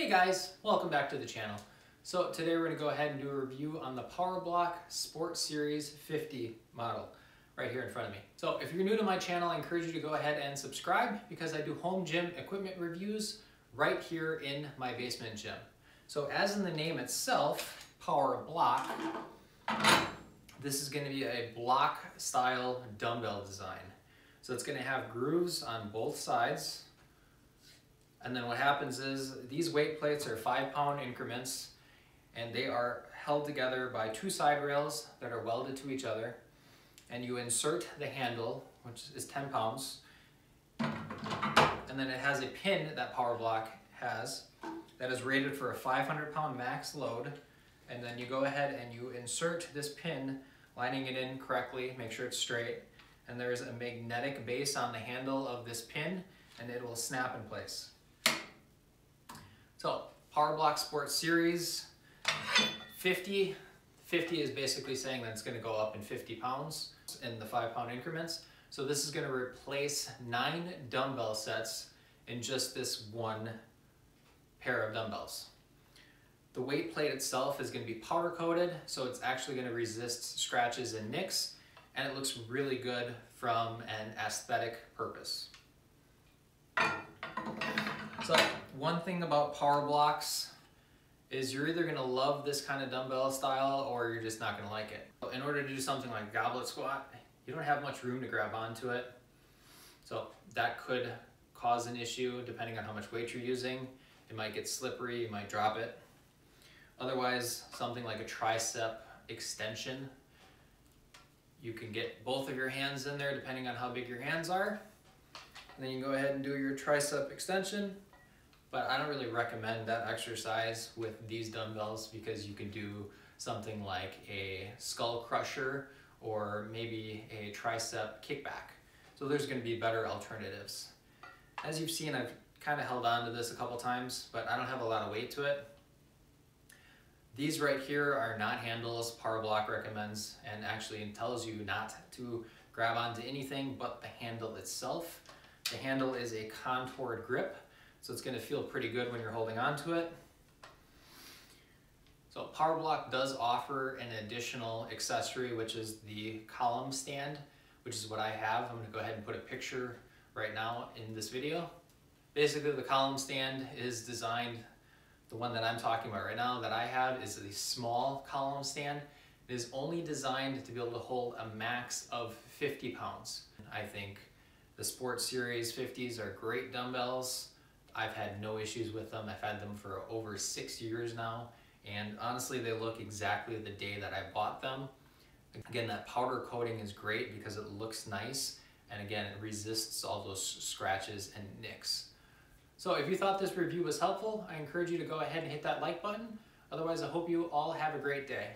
Hey guys, welcome back to the channel. So today we're going to go ahead and do a review on the PowerBlock Sport Series 50 model right here in front of me. So if you're new to my channel, I encourage you to go ahead and subscribe because I do home gym equipment reviews right here in my basement gym. So as in the name itself, PowerBlock, this is going to be a block style dumbbell design. So it's going to have grooves on both sides. And then what happens is these weight plates are 5-pound increments and they are held together by two side rails that are welded to each other. And you insert the handle, which is 10 pounds. And then it has a pin that PowerBlock has that is rated for a 500-pound max load. And then you go ahead and you insert this pin, lining it in correctly, make sure it's straight. And there's a magnetic base on the handle of this pin and it will snap in place. So, PowerBlock Sport Series 50. 50 is basically saying that it's going to go up in 50 pounds in the 5-pound increments. So this is going to replace 9 dumbbell sets in just this one pair of dumbbells. The weight plate itself is going to be powder coated, so it's actually going to resist scratches and nicks, and it looks really good from an aesthetic purpose. So one thing about PowerBlocks is you're either going to love this kind of dumbbell style or you're just not going to like it. In order to do something like goblet squat, you don't have much room to grab onto it. So that could cause an issue depending on how much weight you're using. It might get slippery, you might drop it. Otherwise, something like a tricep extension, you can get both of your hands in there depending on how big your hands are. And then you can go ahead and do your tricep extension. But I don't really recommend that exercise with these dumbbells because you can do something like a skull crusher or maybe a tricep kickback. So there's going to be better alternatives. As you've seen, I've kind of held on to this a couple times, but I don't have a lot of weight to it. These right here are not handles. PowerBlock recommends and actually tells you not to grab onto anything but the handle itself. The handle is a contoured grip, so it's going to feel pretty good when you're holding on to it. So PowerBlock does offer an additional accessory, which is the column stand, which is what I have. I'm going to go ahead and put a picture right now in this video. Basically, the column stand is designed, the one that I'm talking about right now that I have is a small column stand. It is only designed to be able to hold a max of 50 pounds. I think the Sport Series 50s are great dumbbells. I've had no issues with them. I've had them for over 6 years now, and honestly they look exactly the day that I bought them. Again, that powder coating is great because it looks nice, and again, it resists all those scratches and nicks. So if you thought this review was helpful, I encourage you to go ahead and hit that like button. Otherwise, I hope you all have a great day.